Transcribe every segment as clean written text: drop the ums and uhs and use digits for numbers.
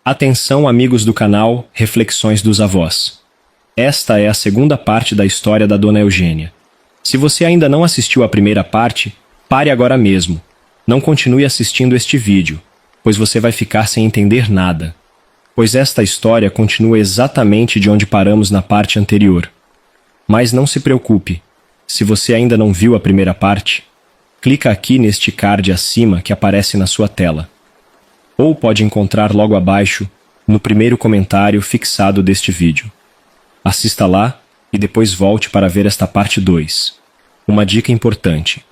Atenção, amigos do canal Reflexões dos Avós. Esta é a segunda parte da história da Dona Eugênia. Se você ainda não assistiu a primeira parte, pare agora mesmo. Não continue assistindo este vídeo, pois você vai ficar sem entender nada. Pois esta história continua exatamente de onde paramos na parte anterior. Mas não se preocupe, se você ainda não viu a primeira parte, clica aqui neste card acima que aparece na sua tela. Ou pode encontrar logo abaixo, no primeiro comentário fixado deste vídeo. Assista lá e depois volte para ver esta parte 2. Uma dica importante: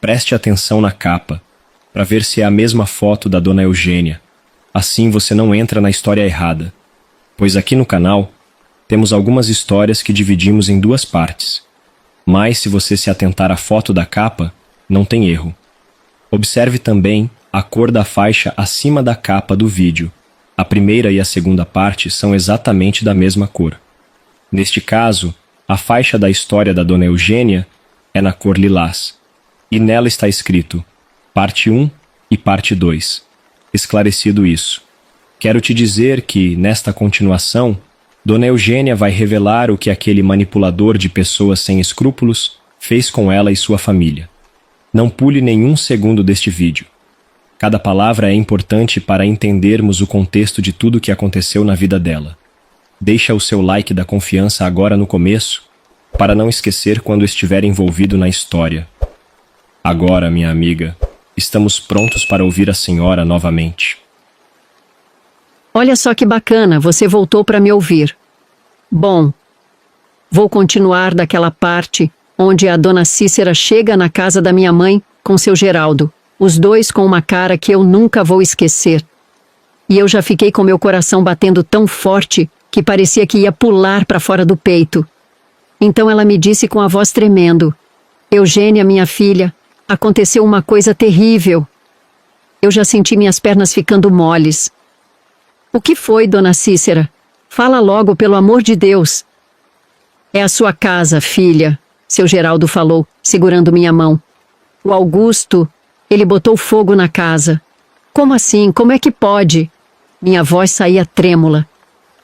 preste atenção na capa, para ver se é a mesma foto da Dona Eugênia. Assim você não entra na história errada. Pois aqui no canal, temos algumas histórias que dividimos em duas partes. Mas se você se atentar à foto da capa, não tem erro. Observe também a cor da faixa acima da capa do vídeo. A primeira e a segunda parte são exatamente da mesma cor. Neste caso, a faixa da história da Dona Eugênia é na cor lilás, e nela está escrito parte 1 e parte 2. Esclarecido isso, quero te dizer que, nesta continuação, Dona Eugênia vai revelar o que aquele manipulador de pessoas sem escrúpulos fez com ela e sua família. Não pule nenhum segundo deste vídeo. Cada palavra é importante para entendermos o contexto de tudo o que aconteceu na vida dela. Deixa o seu like da confiança agora no começo, para não esquecer quando estiver envolvido na história. Agora, minha amiga, estamos prontos para ouvir a senhora novamente. Olha só que bacana, você voltou para me ouvir. Bom, vou continuar daquela parte onde a Dona Cícera chega na casa da minha mãe com seu Geraldo, os dois com uma cara que eu nunca vou esquecer. E eu já fiquei com meu coração batendo tão forte que parecia que ia pular para fora do peito. Então ela me disse com a voz tremendo: Eugênia, minha filha, aconteceu uma coisa terrível. Eu já senti minhas pernas ficando moles. O que foi, Dona Cícera? Fala logo, pelo amor de Deus. É a sua casa, filha, seu Geraldo falou, segurando minha mão. O Augusto, ele botou fogo na casa. Como assim? Como é que pode? Minha voz saía trêmula.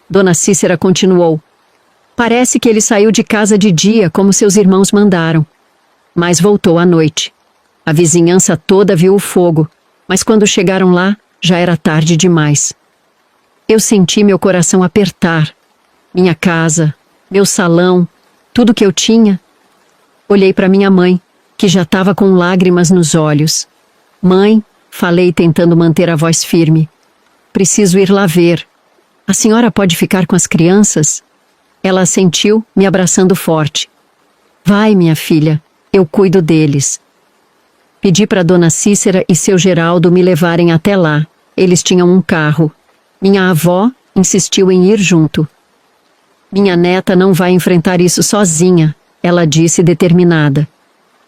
Dona Cícera continuou. Parece que ele saiu de casa de dia, como seus irmãos mandaram. Mas voltou à noite. A vizinhança toda viu o fogo, mas quando chegaram lá, já era tarde demais. Eu senti meu coração apertar. Minha casa, meu salão, tudo que eu tinha. Olhei para minha mãe, que já estava com lágrimas nos olhos. Mãe, falei tentando manter a voz firme. Preciso ir lá ver. A senhora pode ficar com as crianças? Ela assentiu, me abraçando forte. Vai, minha filha, eu cuido deles. Pedi para Dona Cícera e seu Geraldo me levarem até lá. Eles tinham um carro. Minha avó insistiu em ir junto. Minha neta não vai enfrentar isso sozinha, ela disse determinada.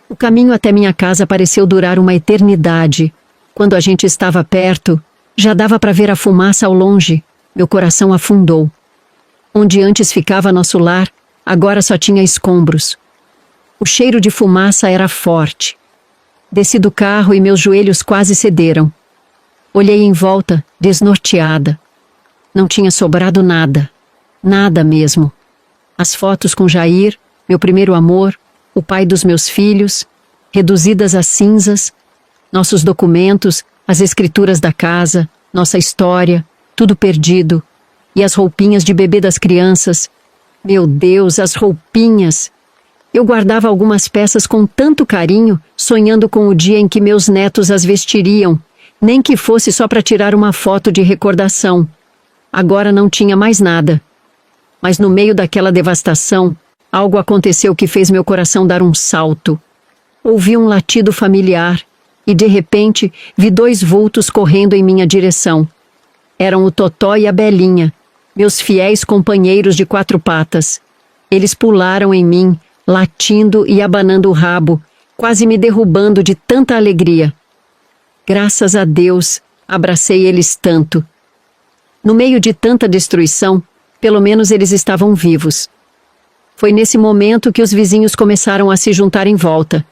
O caminho até minha casa pareceu durar uma eternidade. Quando a gente estava perto, já dava para ver a fumaça ao longe. Meu coração afundou. Onde antes ficava nosso lar, agora só tinha escombros. O cheiro de fumaça era forte. Desci do carro e meus joelhos quase cederam. Olhei em volta, desnorteada. Não tinha sobrado nada. Nada mesmo. As fotos com Jair, meu primeiro amor, o pai dos meus filhos, reduzidas a cinzas, nossos documentos, as escrituras da casa, nossa história, tudo perdido, e as roupinhas de bebê das crianças. Meu Deus, as roupinhas! Eu guardava algumas peças com tanto carinho, sonhando com o dia em que meus netos as vestiriam, nem que fosse só para tirar uma foto de recordação. Agora não tinha mais nada. Mas no meio daquela devastação, algo aconteceu que fez meu coração dar um salto. Ouvi um latido familiar e, de repente, vi dois vultos correndo em minha direção. Eram o Totó e a Belinha, meus fiéis companheiros de 4 patas. Eles pularam em mim, latindo e abanando o rabo, quase me derrubando de tanta alegria. Graças a Deus, abracei eles tanto. No meio de tanta destruição, pelo menos eles estavam vivos. Foi nesse momento que os vizinhos começaram a se juntar em volta.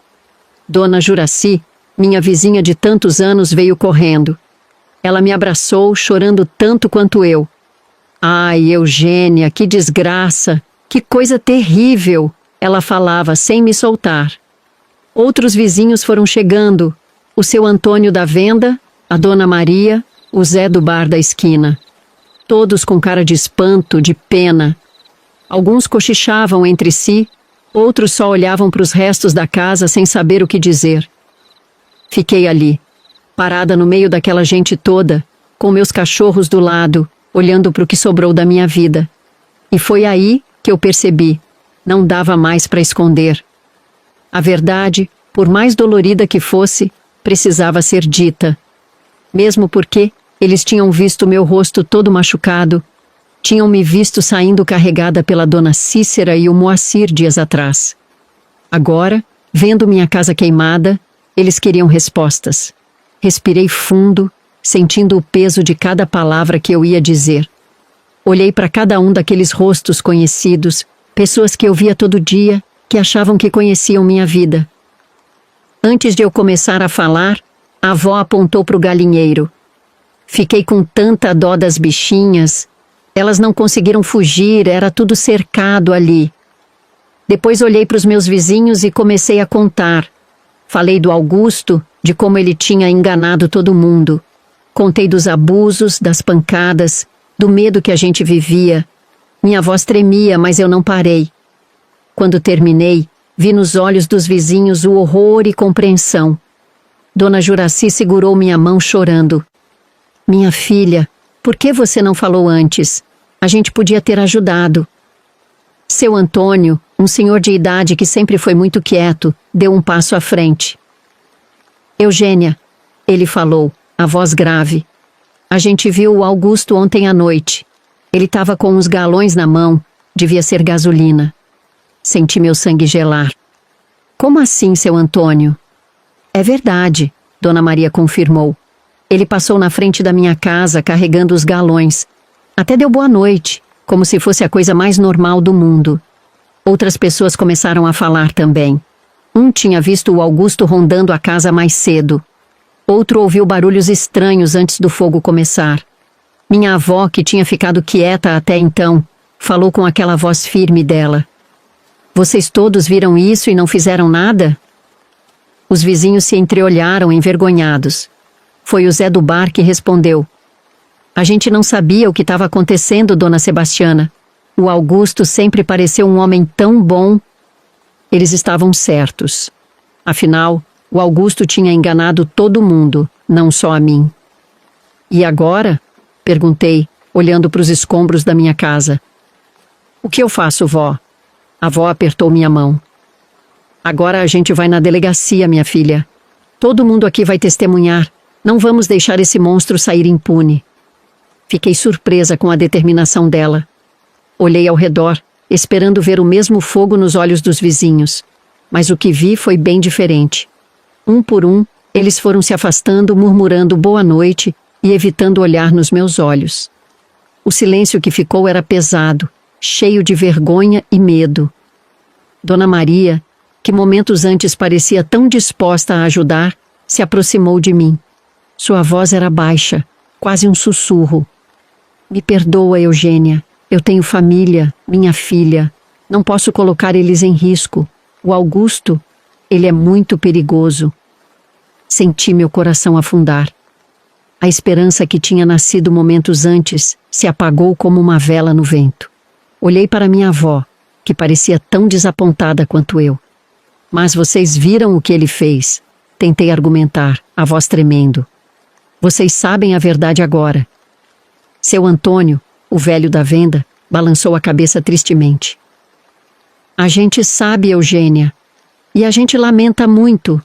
Dona Juraci, minha vizinha de tantos anos, veio correndo. Ela me abraçou, chorando tanto quanto eu. Ai, Eugênia, que desgraça! Que coisa terrível! Ela falava sem me soltar. Outros vizinhos foram chegando. O seu Antônio da venda, a Dona Maria, o Zé do bar da esquina. Todos com cara de espanto, de pena. Alguns cochichavam entre si, outros só olhavam para os restos da casa sem saber o que dizer. Fiquei ali, parada no meio daquela gente toda, com meus cachorros do lado, olhando para o que sobrou da minha vida. E foi aí que eu percebi, não dava mais para esconder. A verdade, por mais dolorida que fosse, precisava ser dita. Mesmo porque eles tinham visto meu rosto todo machucado, tinham me visto saindo carregada pela dona Cícera e o Moacir dias atrás. Agora, vendo minha casa queimada, eles queriam respostas. Respirei fundo, sentindo o peso de cada palavra que eu ia dizer. Olhei para cada um daqueles rostos conhecidos, pessoas que eu via todo dia, que achavam que conheciam minha vida. Antes de eu começar a falar, a avó apontou para o galinheiro. Fiquei com tanta dó das bichinhas. Elas não conseguiram fugir, era tudo cercado ali. Depois olhei para os meus vizinhos e comecei a contar. Falei do Augusto, de como ele tinha enganado todo mundo. Contei dos abusos, das pancadas, do medo que a gente vivia. Minha voz tremia, mas eu não parei. Quando terminei, vi nos olhos dos vizinhos o horror e compreensão. Dona Juraci segurou minha mão chorando. Minha filha, por que você não falou antes? A gente podia ter ajudado. Seu Antônio, um senhor de idade que sempre foi muito quieto, deu um passo à frente. Eugênia, ele falou, a voz grave. A gente viu o Augusto ontem à noite. Ele estava com uns galões na mão, devia ser gasolina. Senti meu sangue gelar. Como assim, seu Antônio? É verdade, Dona Maria confirmou. Ele passou na frente da minha casa carregando os galões. Até deu boa noite, como se fosse a coisa mais normal do mundo. Outras pessoas começaram a falar também. Um tinha visto o Augusto rondando a casa mais cedo. Outro ouviu barulhos estranhos antes do fogo começar. Minha avó, que tinha ficado quieta até então, falou com aquela voz firme dela. Vocês todos viram isso e não fizeram nada? Os vizinhos se entreolharam envergonhados. Foi o Zé do bar que respondeu. A gente não sabia o que estava acontecendo, dona Sebastiana. O Augusto sempre pareceu um homem tão bom. Eles estavam certos. Afinal, o Augusto tinha enganado todo mundo, não só a mim. E agora? Perguntei, olhando para os escombros da minha casa. O que eu faço, vó? A avó apertou minha mão. Agora a gente vai na delegacia, minha filha. Todo mundo aqui vai testemunhar. Não vamos deixar esse monstro sair impune. Fiquei surpresa com a determinação dela. Olhei ao redor, esperando ver o mesmo fogo nos olhos dos vizinhos. Mas o que vi foi bem diferente. Um por um, eles foram se afastando, murmurando boa noite e evitando olhar nos meus olhos. O silêncio que ficou era pesado, cheio de vergonha e medo. Dona Maria, que momentos antes parecia tão disposta a ajudar, se aproximou de mim. Sua voz era baixa, quase um sussurro. Me perdoa, Eugênia. Eu tenho família, minha filha. Não posso colocar eles em risco. O Augusto, ele é muito perigoso. Senti meu coração afundar. A esperança que tinha nascido momentos antes se apagou como uma vela no vento. Olhei para minha avó, que parecia tão desapontada quanto eu. Mas vocês viram o que ele fez? Tentei argumentar, a voz tremendo. Vocês sabem a verdade agora. Seu Antônio, o velho da venda, balançou a cabeça tristemente. A gente sabe, Eugênia, e a gente lamenta muito,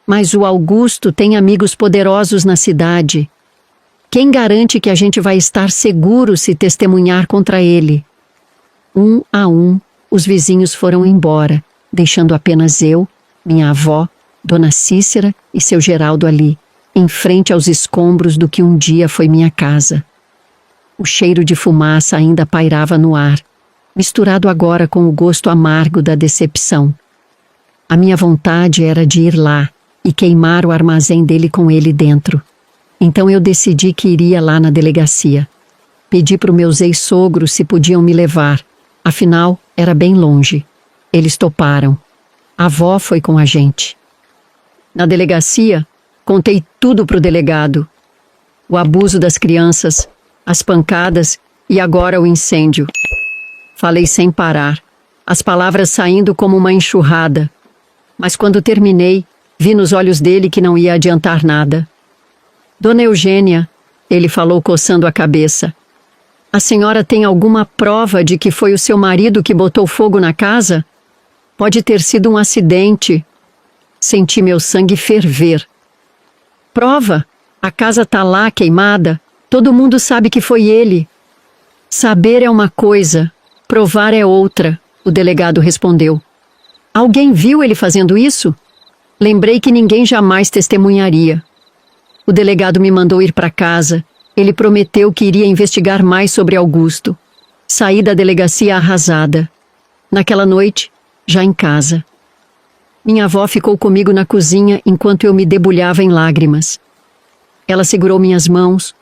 mas o Augusto tem amigos poderosos na cidade. Quem garante que a gente vai estar seguro se testemunhar contra ele? Um a um, os vizinhos foram embora, deixando apenas eu, minha avó, Dona Cícera e seu Geraldo ali, em frente aos escombros do que um dia foi minha casa. O cheiro de fumaça ainda pairava no ar, misturado agora com o gosto amargo da decepção. A minha vontade era de ir lá e queimar o armazém dele com ele dentro. Então eu decidi que iria lá na delegacia. Pedi para os meus ex-sogros se podiam me levar. Afinal, era bem longe. Eles toparam. A avó foi com a gente. Na delegacia, contei tudo para o delegado. O abuso das crianças, as pancadas e agora o incêndio. Falei sem parar, as palavras saindo como uma enxurrada. Mas quando terminei, vi nos olhos dele que não ia adiantar nada. Dona Eugênia, ele falou coçando a cabeça. A senhora tem alguma prova de que foi o seu marido que botou fogo na casa? Pode ter sido um acidente. Senti meu sangue ferver. Prova? A casa tá lá queimada. Todo mundo sabe que foi ele. Saber é uma coisa, provar é outra, o delegado respondeu. Alguém viu ele fazendo isso? Lembrei que ninguém jamais testemunharia. O delegado me mandou ir para casa. Ele prometeu que iria investigar mais sobre Augusto. Saí da delegacia arrasada. Naquela noite, já em casa. Minha avó ficou comigo na cozinha enquanto eu me debulhava em lágrimas. Ela segurou minhas mãos.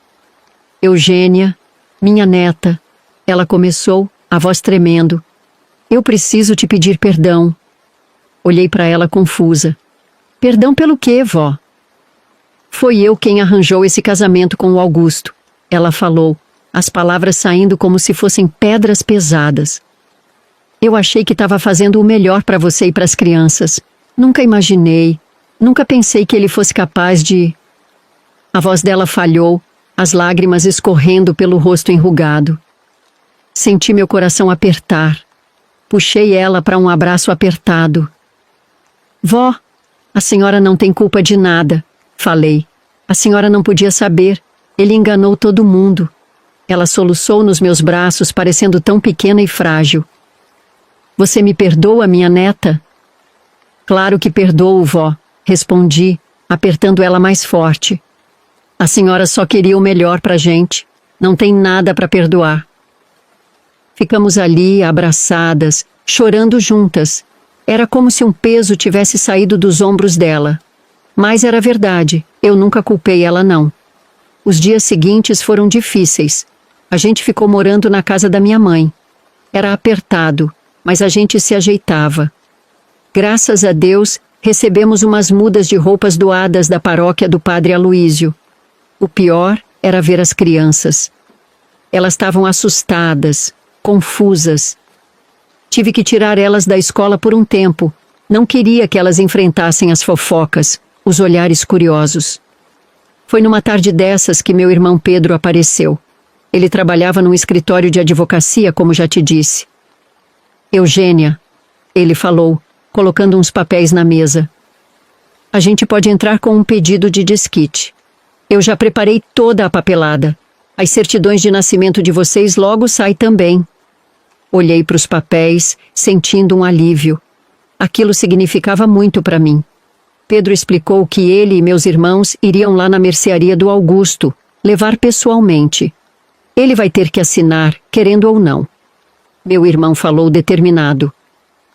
Eugênia, minha neta. Ela começou, a voz tremendo. Eu preciso te pedir perdão. Olhei para ela confusa. Perdão pelo quê, vó? Foi eu quem arranjou esse casamento com o Augusto. Ela falou, as palavras saindo como se fossem pedras pesadas. Eu achei que estava fazendo o melhor para você e para as crianças. Nunca imaginei, nunca pensei que ele fosse capaz de... A voz dela falhou, as lágrimas escorrendo pelo rosto enrugado. Senti meu coração apertar. Puxei ela para um abraço apertado. Vó, a senhora não tem culpa de nada, falei. A senhora não podia saber. Ele enganou todo mundo. Ela soluçou nos meus braços, parecendo tão pequena e frágil. Você me perdoa, minha neta? Claro que perdoo, vó, respondi, apertando ela mais forte. A senhora só queria o melhor pra gente. Não tem nada para perdoar. Ficamos ali, abraçadas, chorando juntas. Era como se um peso tivesse saído dos ombros dela. Mas era verdade, eu nunca culpei ela não. Os dias seguintes foram difíceis. A gente ficou morando na casa da minha mãe. Era apertado, mas a gente se ajeitava. Graças a Deus, recebemos umas mudas de roupas doadas da paróquia do Padre Aloísio. O pior era ver as crianças. Elas estavam assustadas, confusas. Tive que tirar elas da escola por um tempo. Não queria que elas enfrentassem as fofocas, os olhares curiosos. Foi numa tarde dessas que meu irmão Pedro apareceu. Ele trabalhava num escritório de advocacia, como já te disse. Eugênia, ele falou, colocando uns papéis na mesa. A gente pode entrar com um pedido de desquite. Eu já preparei toda a papelada. As certidões de nascimento de vocês logo saem também. Olhei para os papéis, sentindo um alívio. Aquilo significava muito para mim. Pedro explicou que ele e meus irmãos iriam lá na mercearia do Augusto, levar pessoalmente. Ele vai ter que assinar, querendo ou não. Meu irmão falou determinado.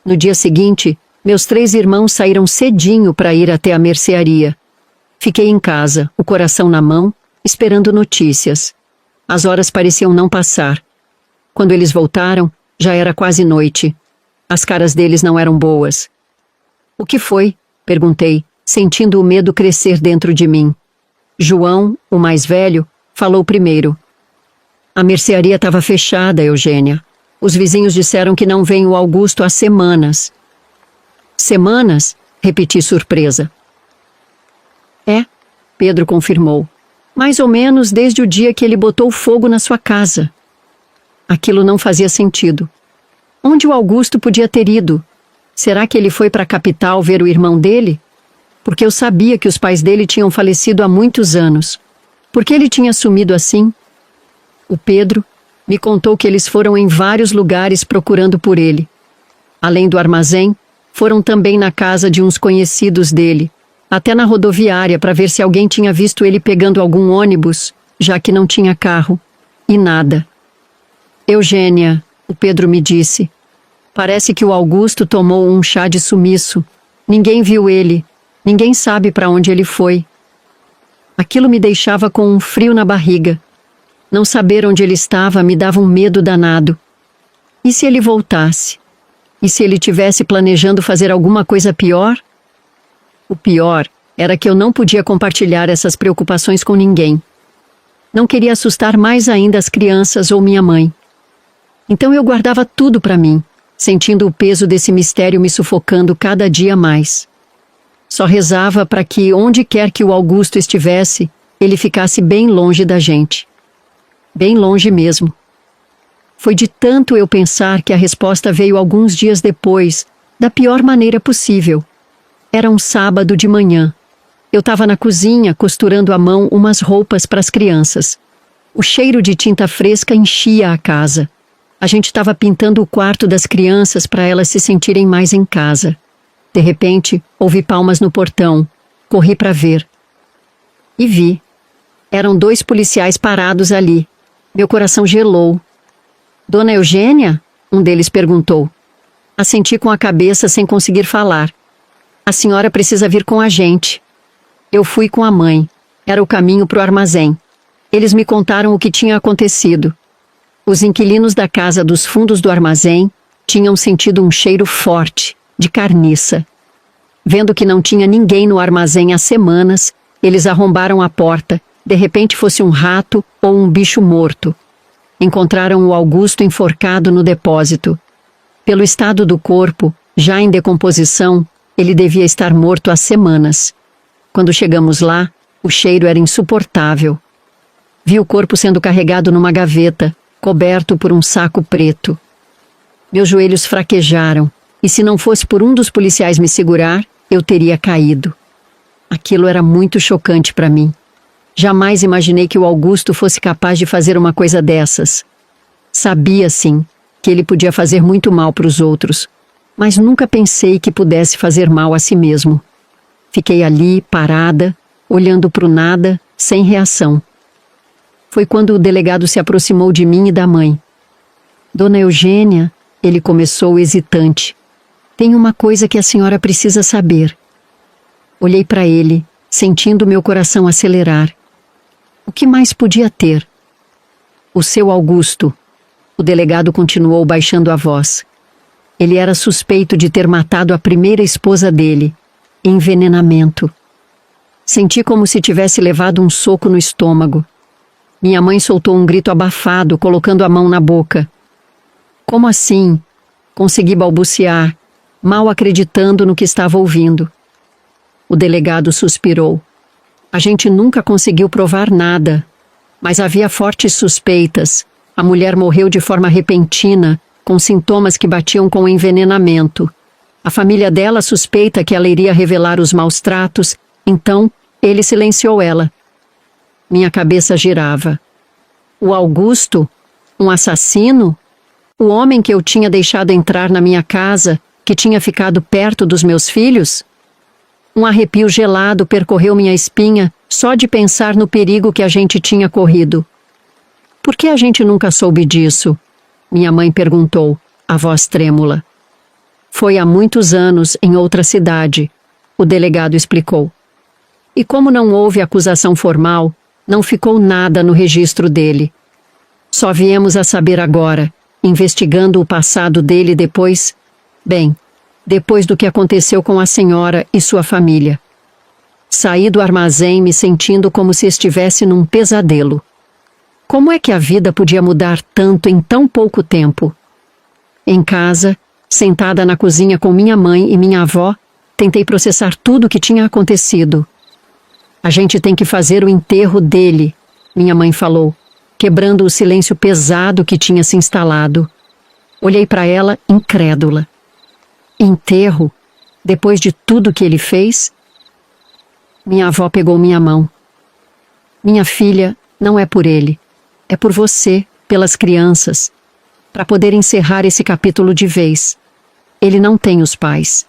No dia seguinte, meus 3 irmãos saíram cedinho para ir até a mercearia. Fiquei em casa, o coração na mão, esperando notícias. As horas pareciam não passar. Quando eles voltaram, já era quase noite. As caras deles não eram boas. O que foi? Perguntei, sentindo o medo crescer dentro de mim. João, o mais velho, falou primeiro. A mercearia estava fechada, Eugênia. Os vizinhos disseram que não vem o Augusto há semanas. Semanas? Repeti surpresa. É, Pedro confirmou. Mais ou menos desde o dia que ele botou fogo na sua casa. Aquilo não fazia sentido. Onde o Augusto podia ter ido? Será que ele foi para a capital ver o irmão dele? Porque eu sabia que os pais dele tinham falecido há muitos anos. Por que ele tinha sumido assim? O Pedro me contou que eles foram em vários lugares procurando por ele. Além do armazém, foram também na casa de uns conhecidos dele, até na rodoviária para ver se alguém tinha visto ele pegando algum ônibus, já que não tinha carro. E nada. Eugênia, o Pedro me disse. Parece que o Augusto tomou um chá de sumiço. Ninguém viu ele. Ninguém sabe para onde ele foi. Aquilo me deixava com um frio na barriga. Não saber onde ele estava me dava um medo danado. E se ele voltasse? E se ele tivesse planejando fazer alguma coisa pior? O pior era que eu não podia compartilhar essas preocupações com ninguém. Não queria assustar mais ainda as crianças ou minha mãe. Então eu guardava tudo para mim, sentindo o peso desse mistério me sufocando cada dia mais. Só rezava para que, onde quer que o Augusto estivesse, ele ficasse bem longe da gente. Bem longe mesmo. Foi de tanto eu pensar que a resposta veio alguns dias depois, da pior maneira possível. Era um sábado de manhã. Eu estava na cozinha costurando à mão umas roupas para as crianças. O cheiro de tinta fresca enchia a casa. A gente estava pintando o quarto das crianças para elas se sentirem mais em casa. De repente, ouvi palmas no portão. Corri para ver. E vi. Eram 2 policiais parados ali. Meu coração gelou. Dona Eugênia? Um deles perguntou. Assenti com a cabeça sem conseguir falar. A senhora precisa vir com a gente. Eu fui com a mãe. Era o caminho para o armazém. Eles me contaram o que tinha acontecido. Os inquilinos da casa dos fundos do armazém tinham sentido um cheiro forte, de carniça. Vendo que não tinha ninguém no armazém há semanas, eles arrombaram a porta, de repente fosse um rato ou um bicho morto. Encontraram o Augusto enforcado no depósito. Pelo estado do corpo, já em decomposição, ele devia estar morto há semanas. Quando chegamos lá, o cheiro era insuportável. Vi o corpo sendo carregado numa gaveta, coberto por um saco preto. Meus joelhos fraquejaram, e se não fosse por um dos policiais me segurar, eu teria caído. Aquilo era muito chocante para mim. Jamais imaginei que o Augusto fosse capaz de fazer uma coisa dessas. Sabia, sim, que ele podia fazer muito mal para os outros, mas nunca pensei que pudesse fazer mal a si mesmo. Fiquei ali, parada, olhando para o nada, sem reação. Foi quando o delegado se aproximou de mim e da mãe. Dona Eugênia, ele começou hesitante. Tem uma coisa que a senhora precisa saber. Olhei para ele, sentindo meu coração acelerar. O que mais podia ter? O seu Augusto. O delegado continuou baixando a voz. Ele era suspeito de ter matado a primeira esposa dele. Envenenamento. Senti como se tivesse levado um soco no estômago. Minha mãe soltou um grito abafado, colocando a mão na boca. Como assim? Consegui balbuciar, mal acreditando no que estava ouvindo. O delegado suspirou. A gente nunca conseguiu provar nada, mas havia fortes suspeitas. A mulher morreu de forma repentina, com sintomas que batiam com envenenamento. A família dela suspeita que ela iria revelar os maus tratos, então ele silenciou ela. Minha cabeça girava. O Augusto? Um assassino? O homem que eu tinha deixado entrar na minha casa, que tinha ficado perto dos meus filhos? Um arrepio gelado percorreu minha espinha só de pensar no perigo que a gente tinha corrido. Por que a gente nunca soube disso? Minha mãe perguntou, a voz trêmula. Foi há muitos anos, em outra cidade, o delegado explicou. E como não houve acusação formal, não ficou nada no registro dele. Só viemos a saber agora, investigando o passado dele depois do que aconteceu com a senhora e sua família. Saí do armazém me sentindo como se estivesse num pesadelo. Como é que a vida podia mudar tanto em tão pouco tempo? Em casa, sentada na cozinha com minha mãe e minha avó, tentei processar tudo o que tinha acontecido. A gente tem que fazer o enterro dele, minha mãe falou, quebrando o silêncio pesado que tinha se instalado. Olhei para ela incrédula. Enterro? Depois de tudo que ele fez? Minha avó pegou minha mão. Minha filha, não é por ele. É por você, pelas crianças. Para poder encerrar esse capítulo de vez. Ele não tem os pais.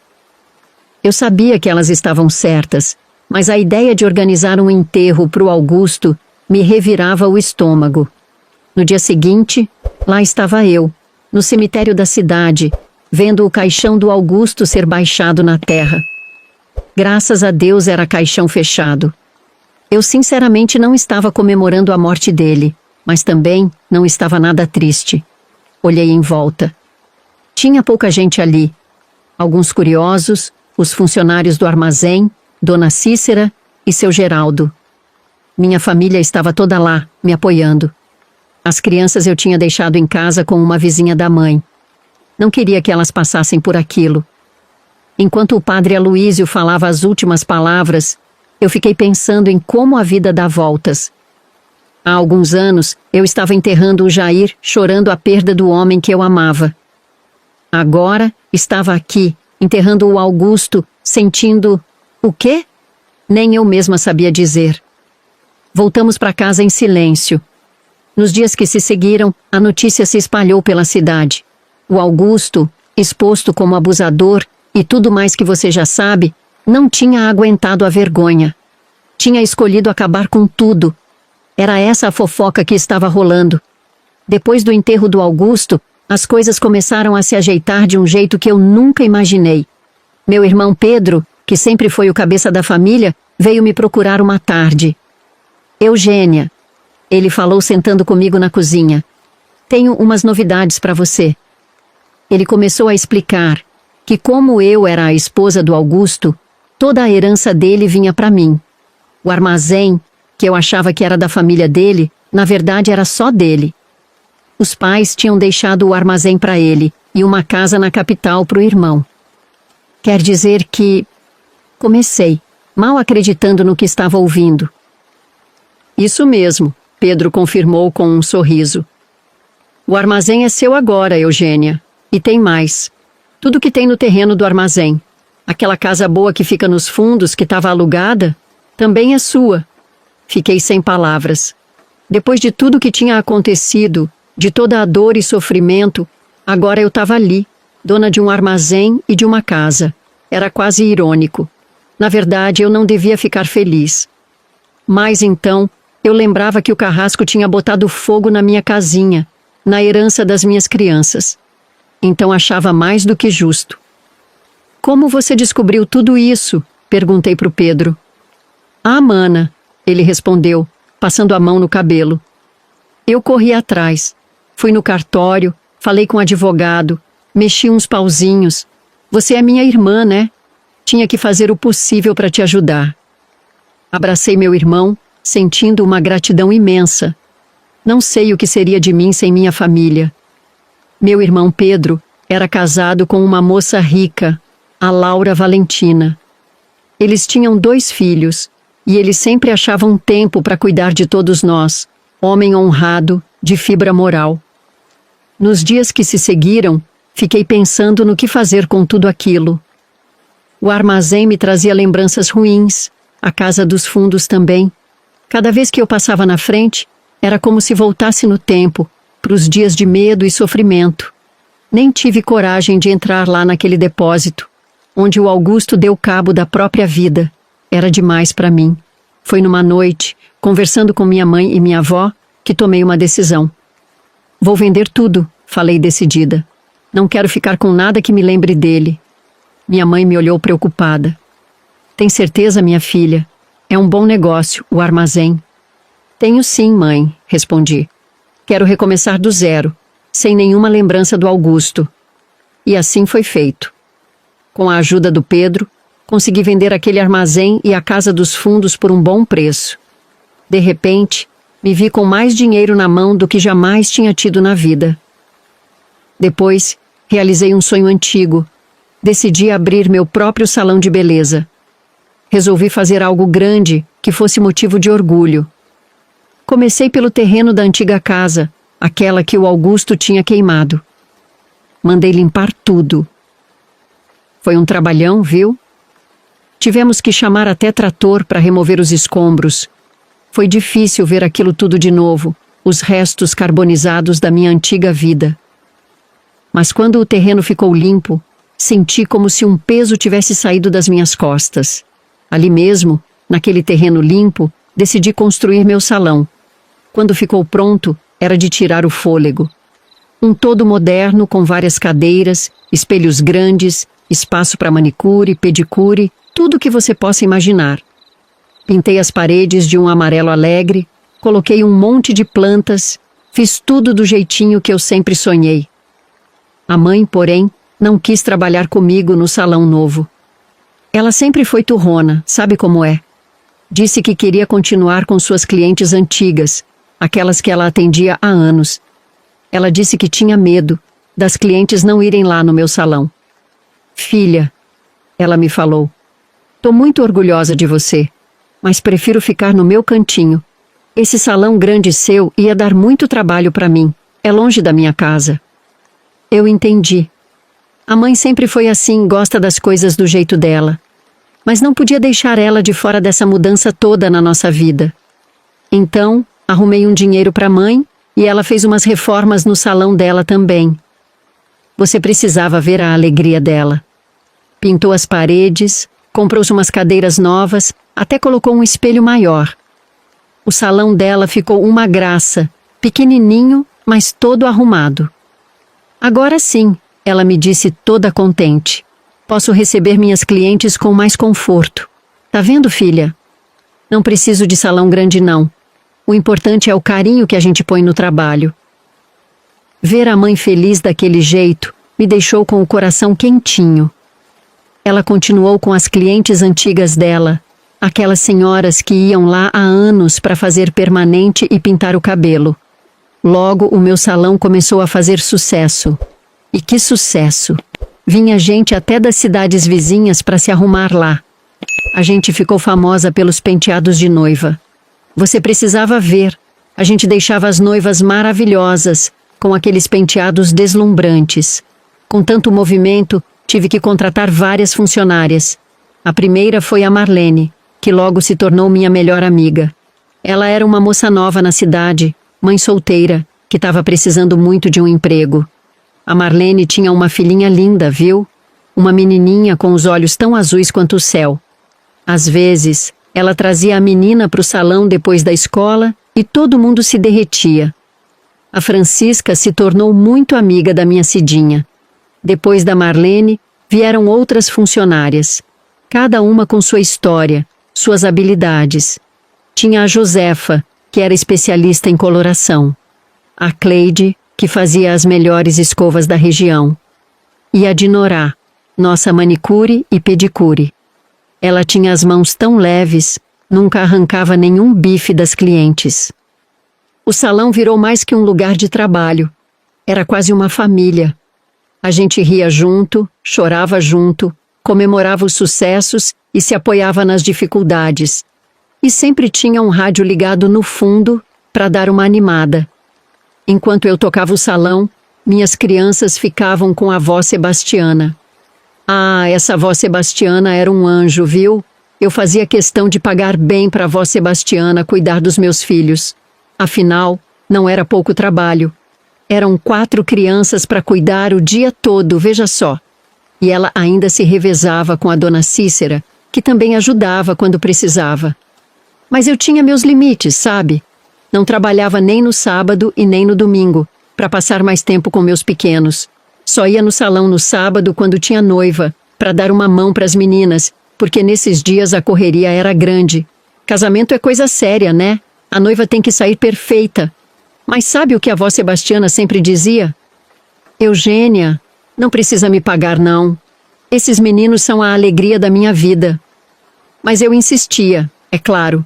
Eu sabia que elas estavam certas, mas a ideia de organizar um enterro para o Augusto me revirava o estômago. No dia seguinte, lá estava eu, no cemitério da cidade, vendo o caixão do Augusto ser baixado na terra. Graças a Deus era caixão fechado. Eu sinceramente não estava comemorando a morte dele, mas também não estava nada triste. Olhei em volta. Tinha pouca gente ali. Alguns curiosos, os funcionários do armazém, Dona Cícera e seu Geraldo. Minha família estava toda lá, me apoiando. As crianças eu tinha deixado em casa com uma vizinha da mãe. Não queria que elas passassem por aquilo. Enquanto o padre Aloísio falava as últimas palavras, eu fiquei pensando em como a vida dá voltas. Há alguns anos, eu estava enterrando o Jair, chorando a perda do homem que eu amava. Agora, estava aqui, enterrando o Augusto, sentindo... o quê? Nem eu mesma sabia dizer. Voltamos para casa em silêncio. Nos dias que se seguiram, a notícia se espalhou pela cidade. O Augusto, exposto como abusador e tudo mais que você já sabe, não tinha aguentado a vergonha. Tinha escolhido acabar com tudo. Era essa a fofoca que estava rolando. Depois do enterro do Augusto, as coisas começaram a se ajeitar de um jeito que eu nunca imaginei. Meu irmão Pedro, que sempre foi o cabeça da família, veio me procurar uma tarde. Eugênia, ele falou sentando comigo na cozinha. Tenho umas novidades para você. Ele começou a explicar que como eu era a esposa do Augusto, toda a herança dele vinha para mim. O armazém, que eu achava que era da família dele, na verdade era só dele. Os pais tinham deixado o armazém para ele e uma casa na capital para o irmão. Quer dizer que... Comecei, mal acreditando no que estava ouvindo. Isso mesmo, Pedro confirmou com um sorriso. O armazém é seu agora, Eugênia. E tem mais. Tudo que tem no terreno do armazém. Aquela casa boa que fica nos fundos, que estava alugada, também é sua. Fiquei sem palavras. Depois de tudo que tinha acontecido, de toda a dor e sofrimento, agora eu estava ali, dona de um armazém e de uma casa. Era quase irônico. Na verdade, eu não devia ficar feliz. Mas então, eu lembrava que o carrasco tinha botado fogo na minha casinha, na herança das minhas crianças. Então achava mais do que justo. Como você descobriu tudo isso? Perguntei para o Pedro. Ah, mana, ele respondeu, passando a mão no cabelo. Eu corri atrás. Fui no cartório, falei com o advogado, mexi uns pauzinhos. Você é minha irmã, né? Tinha que fazer o possível para te ajudar. Abracei meu irmão, sentindo uma gratidão imensa. Não sei o que seria de mim sem minha família. Meu irmão Pedro era casado com uma moça rica, a Laura Valentina. Eles tinham 2 filhos, e eles sempre achavam tempo para cuidar de todos nós, homem honrado, de fibra moral. Nos dias que se seguiram, fiquei pensando no que fazer com tudo aquilo. O armazém me trazia lembranças ruins, a casa dos fundos também. Cada vez que eu passava na frente, era como se voltasse no tempo, para os dias de medo e sofrimento. Nem tive coragem de entrar lá naquele depósito, onde o Augusto deu cabo da própria vida. Era demais para mim. Foi numa noite, conversando com minha mãe e minha avó, que tomei uma decisão. Vou vender tudo, falei decidida. Não quero ficar com nada que me lembre dele. Minha mãe me olhou preocupada. Tem certeza, minha filha? É um bom negócio, o armazém. Tenho sim, mãe, respondi. Quero recomeçar do zero, sem nenhuma lembrança do Augusto. E assim foi feito. Com a ajuda do Pedro, consegui vender aquele armazém e a casa dos fundos por um bom preço. De repente, me vi com mais dinheiro na mão do que jamais tinha tido na vida. Depois, realizei um sonho antigo. Decidi abrir meu próprio salão de beleza. Resolvi fazer algo grande que fosse motivo de orgulho. Comecei pelo terreno da antiga casa, aquela que o Augusto tinha queimado. Mandei limpar tudo. Foi um trabalhão, viu? Tivemos que chamar até trator para remover os escombros. Foi difícil ver aquilo tudo de novo, os restos carbonizados da minha antiga vida. Mas quando o terreno ficou limpo, senti como se um peso tivesse saído das minhas costas. Ali mesmo, naquele terreno limpo, decidi construir meu salão. Quando ficou pronto, era de tirar o fôlego. Um todo moderno com várias cadeiras, espelhos grandes, espaço para manicure, pedicure, tudo que você possa imaginar. Pintei as paredes de um amarelo alegre, coloquei um monte de plantas, fiz tudo do jeitinho que eu sempre sonhei. A mãe, porém, não quis trabalhar comigo no salão novo. Ela sempre foi turrona, sabe como é? Disse que queria continuar com suas clientes antigas, aquelas que ela atendia há anos. Ela disse que tinha medo das clientes não irem lá no meu salão. Filha, ela me falou, tô muito orgulhosa de você, mas prefiro ficar no meu cantinho. Esse salão grande seu ia dar muito trabalho para mim. É longe da minha casa. Eu entendi. A mãe sempre foi assim, gosta das coisas do jeito dela. Mas não podia deixar ela de fora dessa mudança toda na nossa vida. Então, arrumei um dinheiro para a mãe e ela fez umas reformas no salão dela também. Você precisava ver a alegria dela. Pintou as paredes, comprou-se umas cadeiras novas, até colocou um espelho maior. O salão dela ficou uma graça, pequenininho, mas todo arrumado. Agora sim, ela me disse toda contente. Posso receber minhas clientes com mais conforto. Tá vendo, filha? Não preciso de salão grande, não. O importante é o carinho que a gente põe no trabalho. Ver a mãe feliz daquele jeito me deixou com o coração quentinho. Ela continuou com as clientes antigas dela, aquelas senhoras que iam lá há anos para fazer permanente e pintar o cabelo. Logo, o meu salão começou a fazer sucesso. E que sucesso! Vinha gente até das cidades vizinhas para se arrumar lá. A gente ficou famosa pelos penteados de noiva. Você precisava ver. A gente deixava as noivas maravilhosas, com aqueles penteados deslumbrantes. Com tanto movimento, tive que contratar várias funcionárias. A primeira foi a Marlene, que logo se tornou minha melhor amiga. Ela era uma moça nova na cidade, mãe solteira, que estava precisando muito de um emprego. A Marlene tinha uma filhinha linda, viu? Uma menininha com os olhos tão azuis quanto o céu. Às vezes, ela trazia a menina para o salão depois da escola e todo mundo se derretia. A Francisca se tornou muito amiga da minha Cidinha. Depois da Marlene, vieram outras funcionárias, cada uma com sua história, suas habilidades. Tinha a Josefa, que era especialista em coloração. A Cleide, que fazia as melhores escovas da região. E a Dinorá, nossa manicure e pedicure. Ela tinha as mãos tão leves, nunca arrancava nenhum bife das clientes. O salão virou mais que um lugar de trabalho. Era quase uma família. A gente ria junto, chorava junto, comemorava os sucessos e se apoiava nas dificuldades. E sempre tinha um rádio ligado no fundo para dar uma animada. Enquanto eu tocava o salão, minhas crianças ficavam com a avó Sebastiana. Ah, essa avó Sebastiana era um anjo, viu? Eu fazia questão de pagar bem para a avó Sebastiana cuidar dos meus filhos. Afinal, não era pouco trabalho. Eram 4 crianças para cuidar o dia todo, veja só. E ela ainda se revezava com a dona Cícera, que também ajudava quando precisava. Mas eu tinha meus limites, sabe? Não trabalhava nem no sábado e nem no domingo, para passar mais tempo com meus pequenos. Só ia no salão no sábado quando tinha noiva, para dar uma mão para as meninas, porque nesses dias a correria era grande. Casamento é coisa séria, né? A noiva tem que sair perfeita. Mas sabe o que a avó Sebastiana sempre dizia? Eugênia, não precisa me pagar, não. Esses meninos são a alegria da minha vida. Mas eu insistia, é claro.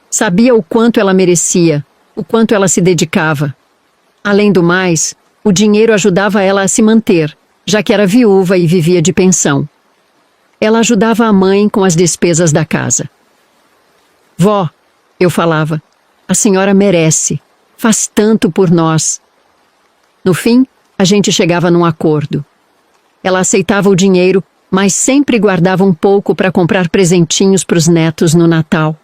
Sabia o quanto ela merecia, o quanto ela se dedicava. Além do mais, o dinheiro ajudava ela a se manter, já que era viúva e vivia de pensão. Ela ajudava a mãe com as despesas da casa. Vó, eu falava, a senhora merece, faz tanto por nós. No fim, a gente chegava num acordo. Ela aceitava o dinheiro, mas sempre guardava um pouco para comprar presentinhos para os netos no Natal.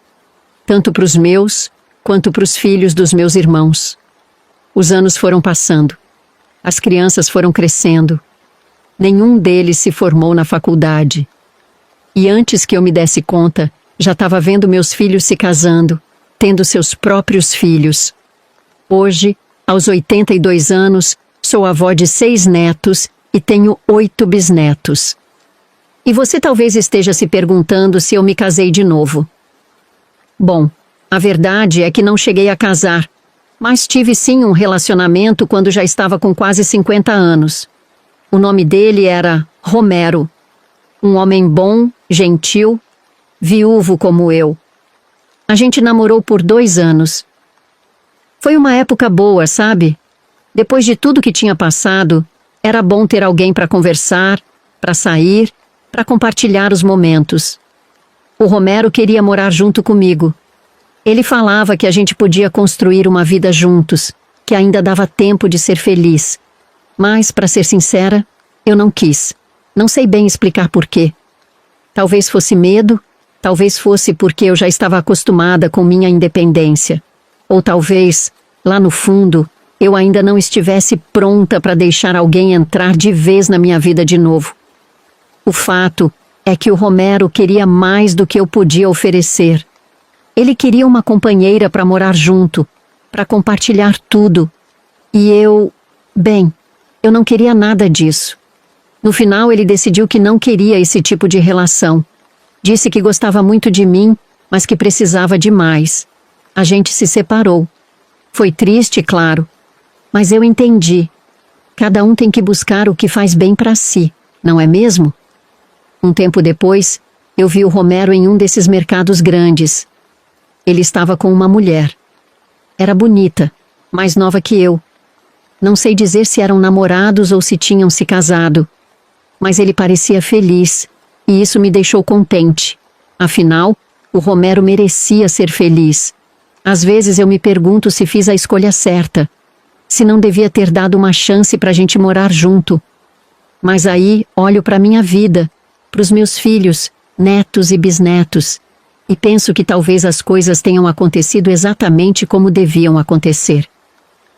Tanto para os meus, quanto para os filhos dos meus irmãos. Os anos foram passando. As crianças foram crescendo. Nenhum deles se formou na faculdade. E antes que eu me desse conta, já estava vendo meus filhos se casando, tendo seus próprios filhos. Hoje, aos 82 anos, sou avó de 6 netos e tenho 8 bisnetos. E você talvez esteja se perguntando se eu me casei de novo. Bom, a verdade é que não cheguei a casar, mas tive sim um relacionamento quando já estava com quase 50 anos. O nome dele era Romero. Um homem bom, gentil, viúvo como eu. A gente namorou por 2 anos. Foi uma época boa, sabe? Depois de tudo que tinha passado, era bom ter alguém para conversar, para sair, para compartilhar os momentos. O Romero queria morar junto comigo. Ele falava que a gente podia construir uma vida juntos, que ainda dava tempo de ser feliz. Mas, para ser sincera, eu não quis. Não sei bem explicar por quê. Talvez fosse medo, talvez fosse porque eu já estava acostumada com minha independência. Ou talvez, lá no fundo, eu ainda não estivesse pronta para deixar alguém entrar de vez na minha vida de novo. O fato é que o Romero queria mais do que eu podia oferecer. Ele queria uma companheira para morar junto, para compartilhar tudo. E bem, eu não queria nada disso. No final, ele decidiu que não queria esse tipo de relação. Disse que gostava muito de mim, mas que precisava de mais. A gente se separou. Foi triste, claro, mas eu entendi. Cada um tem que buscar o que faz bem para si, não é mesmo? Um tempo depois, eu vi o Romero em um desses mercados grandes. Ele estava com uma mulher. Era bonita, mais nova que eu. Não sei dizer se eram namorados ou se tinham se casado. Mas ele parecia feliz, e isso me deixou contente. Afinal, o Romero merecia ser feliz. Às vezes eu me pergunto se fiz a escolha certa, se não devia ter dado uma chance para a gente morar junto. Mas aí olho para minha vida, para os meus filhos, netos e bisnetos, e penso que talvez as coisas tenham acontecido exatamente como deviam acontecer.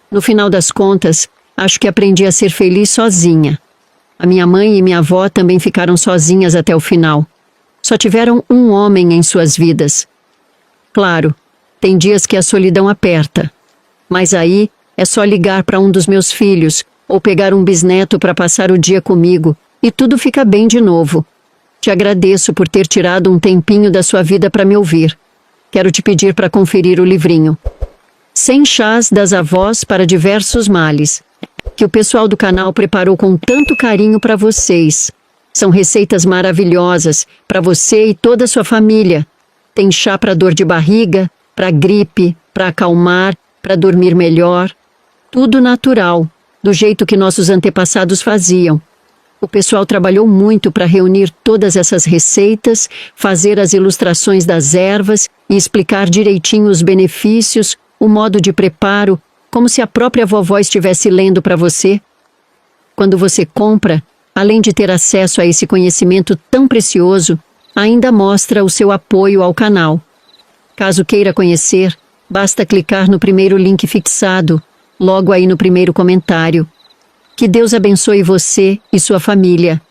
No final das contas, acho que aprendi a ser feliz sozinha. A minha mãe e minha avó também ficaram sozinhas até o final. Só tiveram um homem em suas vidas. Claro, tem dias que a solidão aperta. Mas aí é só ligar para um dos meus filhos ou pegar um bisneto para passar o dia comigo e tudo fica bem de novo. Te agradeço por ter tirado um tempinho da sua vida para me ouvir. Quero te pedir para conferir o livrinho 100 chás das avós para diversos males, que o pessoal do canal preparou com tanto carinho para vocês. São receitas maravilhosas para você e toda a sua família. Tem chá para dor de barriga, para gripe, para acalmar, para dormir melhor. Tudo natural, do jeito que nossos antepassados faziam. O pessoal trabalhou muito para reunir todas essas receitas, fazer as ilustrações das ervas e explicar direitinho os benefícios, o modo de preparo, como se a própria vovó estivesse lendo para você. Quando você compra, além de ter acesso a esse conhecimento tão precioso, ainda mostra o seu apoio ao canal. Caso queira conhecer, basta clicar no primeiro link fixado, logo aí no primeiro comentário. Que Deus abençoe você e sua família.